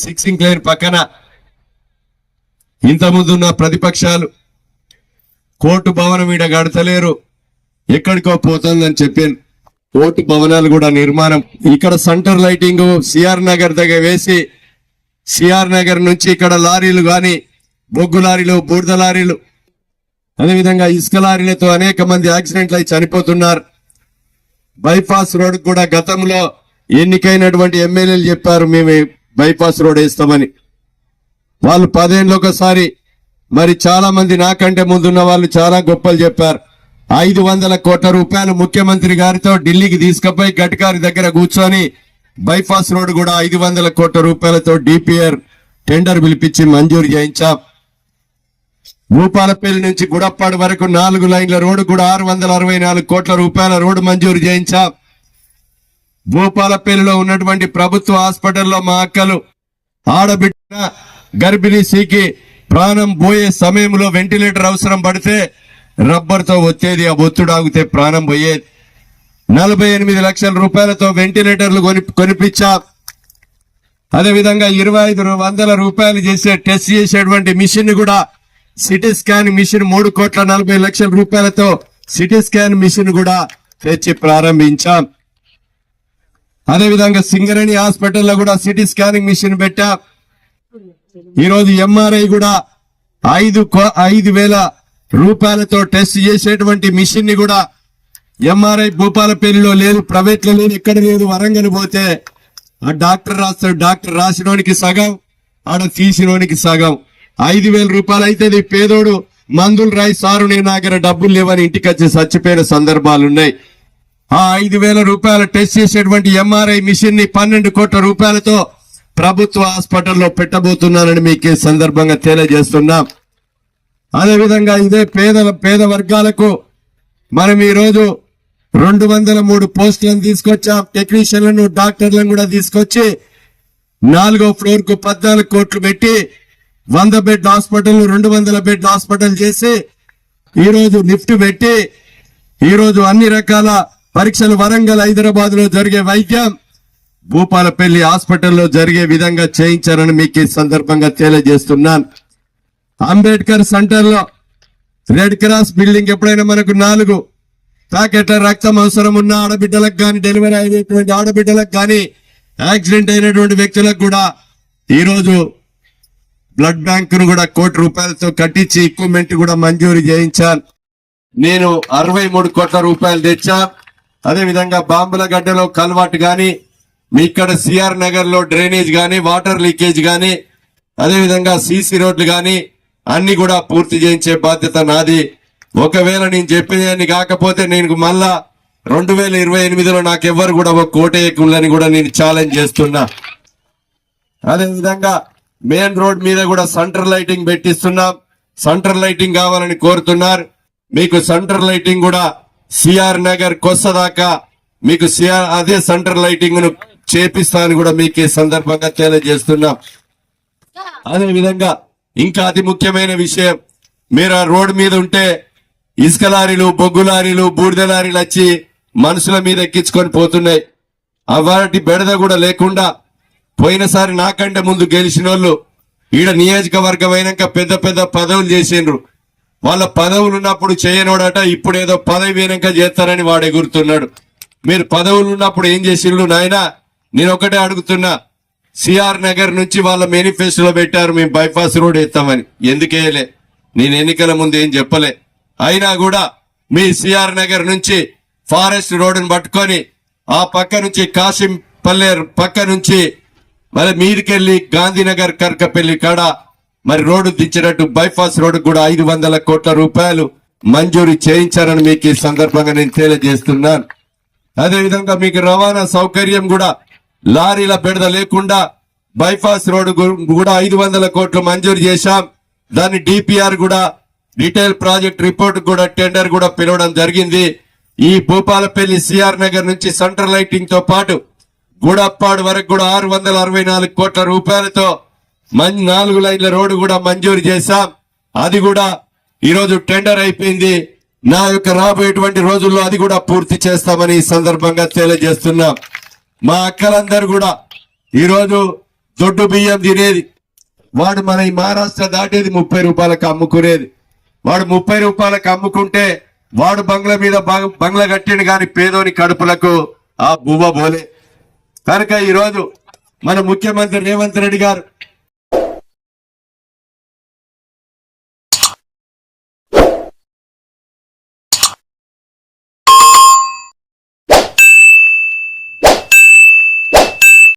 సిక్సింగ్ line పక్కన ఇంత ముందున్న ప్రతిపక్షాలు కోర్టు భవనం ఈడ గడతలేరు, ఎక్కడికో పోతుందని చెప్పాను. కోర్టు భవనాలు కూడా నిర్మాణం ఇక్కడ సెంటర్ లైటింగ్ సిఆర్ నగర్ దగ్గర వేసి, సిఆర్ నగర్ నుంచి ఇక్కడ లారీలు గాని బొగ్గు లారీలు, బూడిద లారీలు, అదేవిధంగా ఇసుక లారీలతో అనేక మంది యాక్సిడెంట్లు అయి చనిపోతున్నారు. బైపాస్ రోడ్ కూడా గతంలో ఎన్నికైనటువంటి ఎమ్మెల్యేలు చెప్పారు మేము బైపాస్ రోడ్ వేస్తామని. వాళ్ళు 10 ఏళ్ళకి ఒకసారి, మరి చాలా మంది నాకంటే ముందున్న వాళ్ళు చాలా గొప్పలు చెప్పారు. 500 కోట్ల రూపాయలు ముఖ్యమంత్రి గారితో ఢిల్లీకి తీసుకుపోయి గడ్కరీ దగ్గర కూర్చొని బైపాస్ రోడ్ కూడా 500 కోట్ల రూపాయలతో డిపిఆర్ టెండర్ పిలిపించి మంజూరు చేయించాం. భూపాలపల్లి నుంచి గుడప్పాడు వరకు 4 లైన్ల రోడ్డు కూడా 664 కోట్ల రూపాయల రోడ్డు మంజూరు చేయించాం. భూపాలపల్లిలో ఉన్నటువంటి ప్రభుత్వ హాస్పిటల్లో మా అక్కలు ఆడబిడ్డ గర్భిణీ స్త్రీకి ప్రాణం పోయే సమయంలో వెంటిలేటర్ అవసరం పడితే రబ్బర్ తో వచ్చేది, ఆ ఒత్తుడు ఆగితే ప్రాణం పోయేది. 48 లక్షల రూపాయలతో వెంటిలేటర్లు కొనిపించాం. అదేవిధంగా 2500 రూపాయలు చేసే టెస్ట్ చేసేటువంటి మిషన్ కూడా, సిటీ స్కాన్ మిషన్ 3,40,00,000 రూపాయలతో సిటీ స్కాన్ మిషన్ కూడా తెచ్చి ప్రారంభించాం. అదేవిధంగా సింగరేణి హాస్పిటల్లో కూడా సిటీ స్కానింగ్ మిషన్ పెట్టాం. ఈరోజు ఎంఆర్ఐ కూడా 5,000 రూపాయలతో టెస్ట్ చేసేటువంటి మిషన్ ని కూడా ఎంఆర్ఐ భూపాలపల్లిలో లేదు, ప్రైవేట్ లో లేదు, ఎక్కడ లేదు. వరంగల్ పోతే ఆ డాక్టర్ రాస్తాడు, డాక్టర్ రాసినోనికి సగం, ఆడ తీసినోనికి సగం. 5,000 రూపాయలు అయితే పేదోడు మందులు రాయి, సారు నేను దగ్గర డబ్బులు లేవని ఇంటికి వచ్చి చచ్చిపోయిన సందర్భాలున్నాయి. ఆ 5,000 రూపాయలు టెస్ట్ చేసేటువంటి ఎంఆర్ఐ మిషన్ ని 12 కోట్ల రూపాయలతో ప్రభుత్వ హాస్పిటల్లో పెట్టబోతున్నానని మీకు ఈ సందర్భంగా తెలియజేస్తున్నాం. అదేవిధంగా ఇదే పేద వర్గాలకు మనం ఈ రోజు 203 పోస్టులను తీసుకొచ్చాం. టెక్నీషియన్లను, డాక్టర్లను కూడా తీసుకొచ్చి 4వ ఫ్లోర్ కు 14 కోట్లు పెట్టి 100 బెడ్ హాస్పిటల్ 200 బెడ్ హాస్పిటల్ చేసి ఈ రోజు లిఫ్ట్ పెట్టి ఈ రోజు అన్ని రకాల పరీక్షలు వరంగల్, హైదరాబాద్ లో జరిగే వైద్యం భూపాలపల్లి హాస్పిటల్లో జరిగే విధంగా చేయించారని మీకు ఈ సందర్భంగా తెలియజేస్తున్నాను. అంబేద్కర్ సెంటర్ లో రెడ్ క్రాస్ బిల్డింగ్ ఎప్పుడైనా మనకు 4 ప్యాకెట్ల రక్తం అవసరం ఉన్న ఆడబిడ్డలకు గాని, డెలివరీ అయినటువంటి ఆడబిడ్డలకు గాని, యాక్సిడెంట్ అయినటువంటి వ్యక్తులకు కూడా ఈ రోజు బ్లడ్ బ్యాంక్ ను కూడా 1 కోటి రూపాయలతో కట్టించి ఎక్విప్మెంట్ కూడా మంజూరు చేయించాను. నేను 63 కోట్ల రూపాయలు తెచ్చా. అదేవిధంగా బాంబులగడ్డలో కల్వాట్ గాని, మీ ఇక్కడ సిఆర్ నగర్ లో డ్రైనేజ్ గాని, వాటర్ లీకేజ్ గాని, అదేవిధంగా సీసీ రోడ్లు గాని అన్ని కూడా పూర్తి చేయించే బాధ్యత నాది. ఒకవేళ నేను చెప్పేదాన్ని కాకపోతే నేను మళ్ళా 2028లో నాకెవ్వరు కూడా 1 కోటి వేయకులని కూడా నేను ఛాలెంజ్ చేస్తున్నా. అదేవిధంగా మెయిన్ రోడ్ మీద కూడా సెంటర్ లైటింగ్ పెట్టిస్తున్నాం. సెంటర్ లైటింగ్ కావాలని కోరుతున్నారు. మీకు సెంటర్ లైటింగ్ కూడా సిఆర్ నగర్ కొత్తదాకా మీకు అదే సెంటర్ లైటింగ్ ను చేపిస్తాను కూడా మీకు ఈ సందర్భంగా తెలియజేస్తున్నాం. అదే విధంగా ఇంకా అతి ముఖ్యమైన విషయం, మీరు ఆ రోడ్డు మీద ఉంటే ఇసుక లారీలు, బొగ్గు లారీలు, బూడిద లారీలు వచ్చి మనుషుల మీద ఎక్కించుకొని పోతున్నాయి. వాటి బెడద కూడా లేకుండా పోయినసారి నాకంటే ముందు గెలిచిన వాళ్ళు ఈడ నియోజకవర్గం అయినాక పెద్ద పెద్ద పదవులు చేసిండ్రు. వాళ్ళ పదవులు ఉన్నప్పుడు చేయనోడట, ఇప్పుడు ఏదో పదవి అయినాక చేస్తారని వాడు ఎగురుతున్నాడు. మీరు పదవులు ఉన్నప్పుడు ఏం చేసిండ్రు నాయనా? నేను ఒకటే అడుగుతున్నా, సిఆర్ నగర్ నుంచి వాళ్ళ మేనిఫెస్టోలో పెట్టారు మేము బైపాస్ రోడ్ వేస్తామని. ఎందుకేయలే? నేను ఎన్నికల ముందు ఏం చెప్పలే. అయినా కూడా మీ సిఆర్ నగర్ నుంచి ఫారెస్ట్ రోడ్డును పట్టుకొని ఆ పక్క నుంచి కాశీంపల్లేరు పక్క నుంచి మరి మీదికెళ్లి గాంధీనగర్ కర్కపల్లి కాడ మరి రోడ్డు దించినట్టు బైపాస్ రోడ్డు కూడా 500 కోట్ల రూపాయలు మంజూరు చేయించారని మీకు ఈ సందర్భంగా నేను తెలియజేస్తున్నాను. అదేవిధంగా మీకు రవాణా సౌకర్యం కూడా లారీల బెడద లేకుండా బైపాస్ రోడ్డు కూడా 500 కోట్లు మంజూరు చేశాం. దాని డిపిఆర్ కూడా డీటెయిల్ ప్రాజెక్ట్ రిపోర్ట్ కూడా టెండర్ కూడా పిలవడం జరిగింది. ఈ భూపాలపల్లి సిఆర్ నగర్ నుంచి సెంట్రల్ లైటింగ్ తో పాటు గూడప్పాడు వరకు కూడా 664 కోట్ల రూపాయలతో 4 లైన్ల రోడ్డు కూడా మంజూరు చేశాం. అది కూడా ఈరోజు టెండర్ అయిపోయింది. నా యొక్క రాబోయేటువంటి రోజుల్లో అది కూడా పూర్తి చేస్తామని ఈ సందర్భంగా తెలియజేస్తున్నాం. మా అక్కలందరూ కూడా ఈరోజు దొడ్డు బియ్యం తినేది, వాడు మన ఈ మహారాష్ట్ర దాటేది 30 రూపాయలకు అమ్ముకునేది. వాడు 30 రూపాయలకు అమ్ముకుంటే వాడు బంగ్లా మీద బంగ్లా కట్టిండు కానీ పేదోని కడుపులకు ఆ బువ్వ బోలే. కనుక ఈరోజు మన ముఖ్యమంత్రి రేవంత్ రెడ్డి గారు